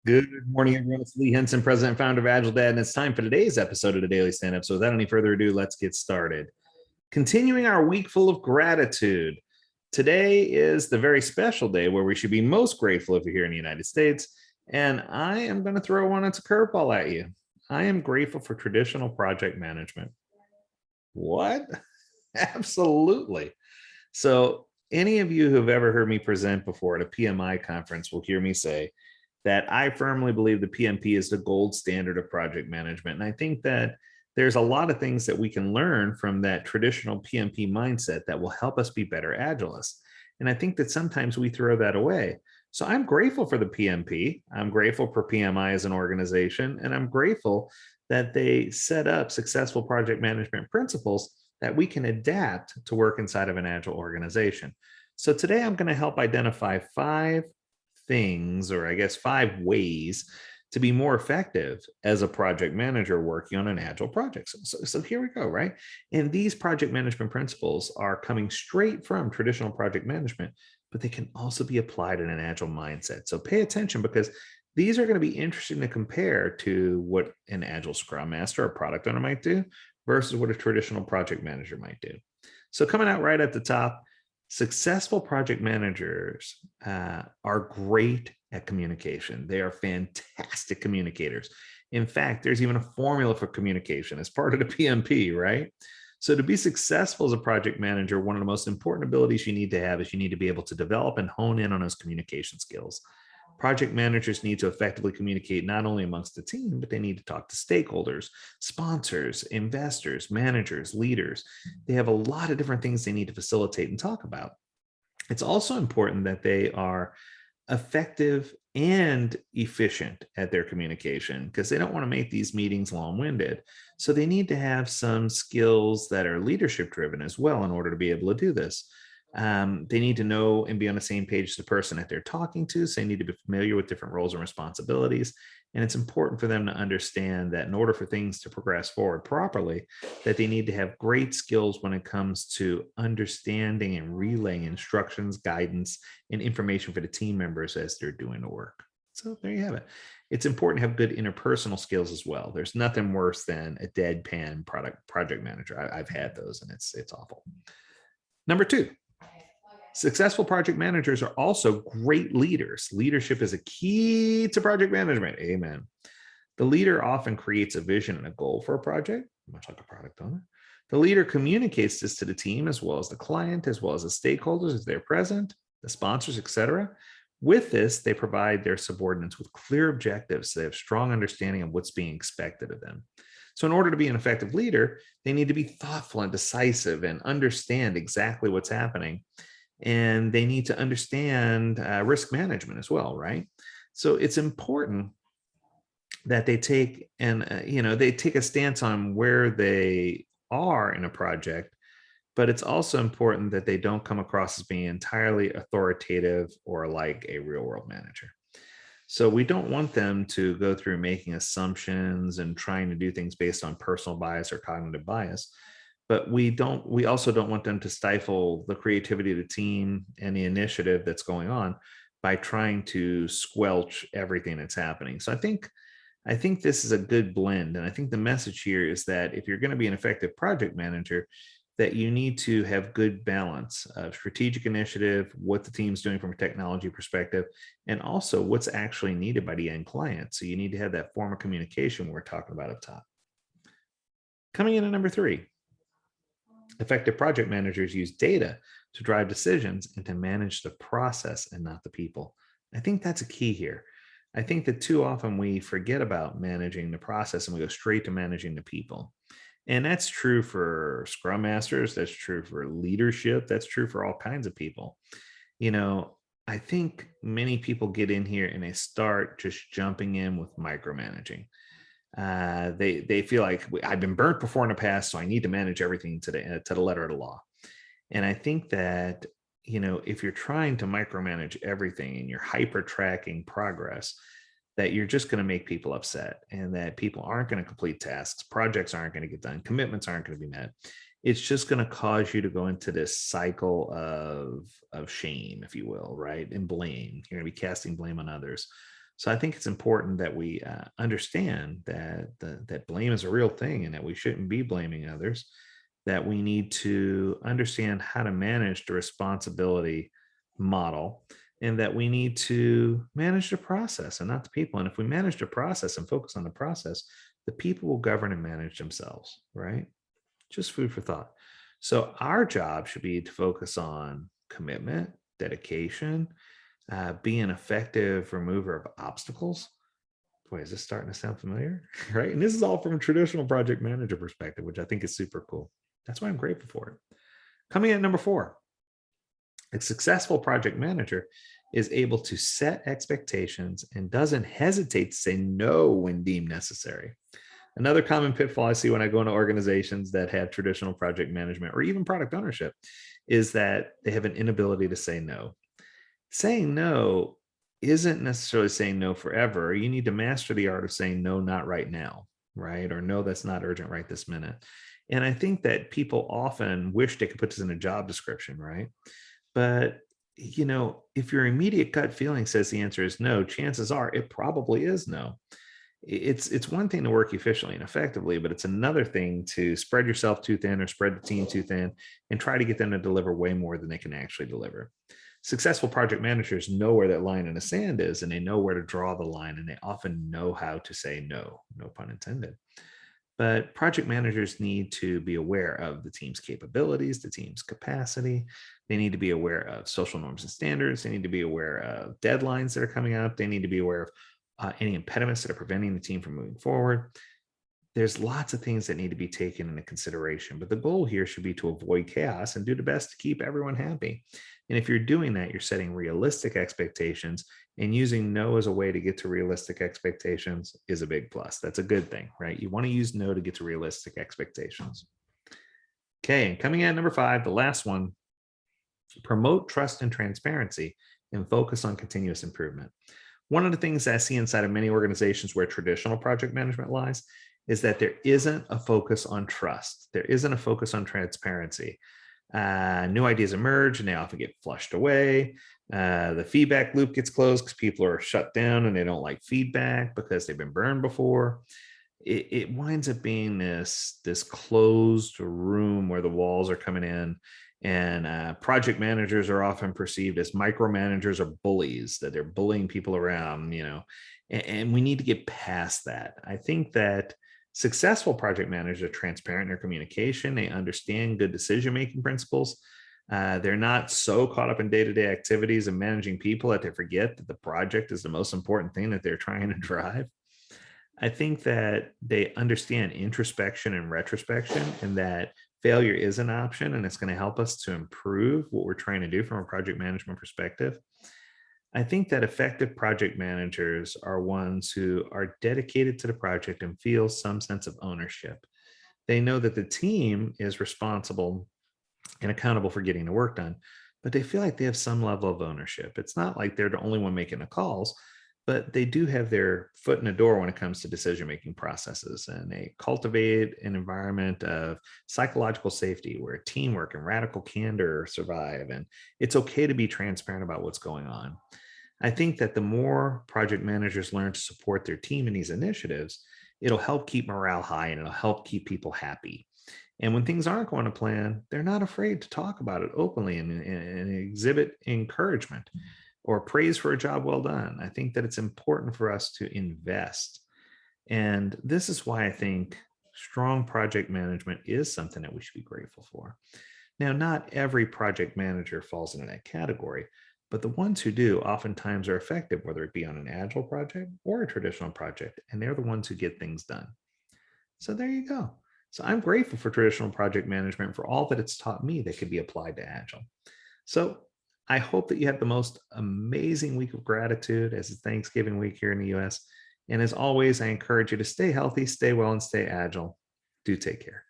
Good morning, everyone. It's Lee Henson, President and Founder of AgileDad, and it's time for today's episode of the Daily Stand-Up. So without any further ado, let's get started. Continuing our week full of gratitude. Today is the very special day where we should be most grateful if you're here in the United States, and I am going to throw one that's a curveball at you. I am grateful for traditional project management. What? Absolutely. So any of you who have ever heard me present before at a PMI conference will hear me say that I firmly believe the PMP is the gold standard of project management. And I think that there's a lot of things that we can learn from that traditional PMP mindset that will help us be better agilists. And I think that sometimes we throw that away. So I'm grateful for the PMP. I'm grateful for PMI as an organization, and I'm grateful that they set up successful project management principles that we can adapt to work inside of an agile organization. So today I'm going to help identify 5 things, or I guess 5 ways to be more effective as a project manager working on an agile project. So here we go, right? And these project management principles are coming straight from traditional project management, but they can also be applied in an agile mindset. So pay attention, because these are going to be interesting to compare to what an agile scrum master or product owner might do versus what a traditional project manager might do. So coming out right at the top, successful project managers are great at communication. They are fantastic communicators. In fact, there's even a formula for communication as part of the PMP, right? So to be successful as a project manager, one of the most important abilities you need to have is you need to be able to develop and hone in on those communication skills. Project managers need to effectively communicate not only amongst the team, but they need to talk to stakeholders, sponsors, investors, managers, leaders. They have a lot of different things they need to facilitate and talk about. It's also important that they are effective and efficient at their communication, because they don't want to make these meetings long-winded. So they need to have some skills that are leadership driven as well in order to be able to do this. They need to know and be on the same page as the person that they're talking to. So they need to be familiar with different roles and responsibilities. And it's important for them to understand that in order for things to progress forward properly, that they need to have great skills when it comes to understanding and relaying instructions, guidance, and information for the team members as they're doing the work. So there you have it. It's important to have good interpersonal skills as well. There's nothing worse than a deadpan project manager. I've had those, and it's awful. Number 2. Successful project managers are also great leaders. Leadership is a key to project management. Amen. The leader often creates a vision and a goal for a project, much like a product owner. The leader communicates this to the team as well as the client, as well as the stakeholders as they're present, the sponsors, etc. With this, they provide their subordinates with clear objectives. So they have strong understanding of what's being expected of them. So in order to be an effective leader, they need to be thoughtful and decisive and understand exactly what's happening. And they need to understand risk management as well, right? So it's important that they take they take a stance on where they are in a project, but it's also important that they don't come across as being entirely authoritative or like a real world manager. So we don't want them to go through making assumptions and trying to do things based on personal bias or cognitive bias. But we also don't want them to stifle the creativity of the team and the initiative that's going on by trying to squelch everything that's happening. So I think this is a good blend. And I think the message here is that if you're going to be an effective project manager, that you need to have good balance of strategic initiative, what the team's doing from a technology perspective, and also what's actually needed by the end client. So you need to have that form of communication we're talking about up top. Coming in at number 3. Effective project managers use data to drive decisions and to manage the process and not the people. I think that's a key here. I think that too often we forget about managing the process and we go straight to managing the people. And that's true for Scrum Masters. That's true for leadership. That's true for all kinds of people. I think many people get in here and they start just jumping in with micromanaging. They feel like I've been burnt before in the past, so I need to manage everything to the letter of the law. And I think that, if you're trying to micromanage everything and you're hyper tracking progress, that you're just going to make people upset, and that people aren't going to complete tasks, projects aren't going to get done, commitments aren't going to be met. It's just going to cause you to go into this cycle of shame, if you will, right? And blame. You're going to be casting blame on others. So I think it's important that we understand that that blame is a real thing and that we shouldn't be blaming others, that we need to understand how to manage the responsibility model, and that we need to manage the process and not the people. And if we manage the process and focus on the process, the people will govern and manage themselves, right? Just food for thought. So our job should be to focus on commitment, dedication, be an effective remover of obstacles. Boy, is this starting to sound familiar? Right? And this is all from a traditional project manager perspective, which I think is super cool. That's why I'm grateful for it. Coming in at number 4, a successful project manager is able to set expectations and doesn't hesitate to say no when deemed necessary. Another common pitfall I see when I go into organizations that have traditional project management or even product ownership is that they have an inability to say no. Saying no isn't necessarily saying no forever. You need to master the art of saying no, not right now, right? Or no, that's not urgent right this minute. And I think that people often wish they could put this in a job description, right? But if your immediate gut feeling says the answer is no, chances are it probably is no. It's one thing to work efficiently and effectively, but it's another thing to spread yourself too thin or spread the team too thin and try to get them to deliver way more than they can actually deliver. Successful project managers know where that line in the sand is, and they know where to draw the line, and they often know how to say no, no pun intended. But project managers need to be aware of the team's capabilities, the team's capacity. They need to be aware of social norms and standards. They need to be aware of deadlines that are coming up. They need to be aware of any impediments that are preventing the team from moving forward. There's lots of things that need to be taken into consideration, but the goal here should be to avoid chaos and do the best to keep everyone happy. And if you're doing that, you're setting realistic expectations, and using no as a way to get to realistic expectations is a big plus. That's a good thing, right? You want to use no to get to realistic expectations. Okay, and coming in at number 5, the last one, promote trust and transparency and focus on continuous improvement. One of the things I see inside of many organizations where traditional project management lies is that there isn't a focus on trust. There isn't a focus on transparency. New ideas emerge and they often get flushed away. The feedback loop gets closed because people are shut down and they don't like feedback because they've been burned before. It winds up being this closed room where the walls are coming in, and project managers are often perceived as micromanagers or bullies, that they're bullying people around, and we need to get past that. I think that successful project managers are transparent in their communication. They understand good decision-making principles. They're not so caught up in day-to-day activities and managing people that they forget that the project is the most important thing that they're trying to drive. I think that they understand introspection and retrospection, and that failure is an option and it's going to help us to improve what we're trying to do from a project management perspective. I think that effective project managers are ones who are dedicated to the project and feel some sense of ownership. They know that the team is responsible and accountable for getting the work done, but they feel like they have some level of ownership. It's not like they're the only one making the calls, but they do have their foot in the door when it comes to decision-making processes, and they cultivate an environment of psychological safety where teamwork and radical candor survive, and it's okay to be transparent about what's going on. I think that the more project managers learn to support their team in these initiatives, it'll help keep morale high and it'll help keep people happy. And when things aren't going to plan, they're not afraid to talk about it openly and exhibit encouragement or praise for a job well done. I think that it's important for us to invest. And this is why I think strong project management is something that we should be grateful for. Now, not every project manager falls into that category, but the ones who do oftentimes are effective, whether it be on an agile project or a traditional project, and they're the ones who get things done. So there you go. So I'm grateful for traditional project management for all that it's taught me that could be applied to agile. So I hope that you have the most amazing week of gratitude, as it's Thanksgiving week here in the US. And as always, I encourage you to stay healthy, stay well, and stay agile. Do take care.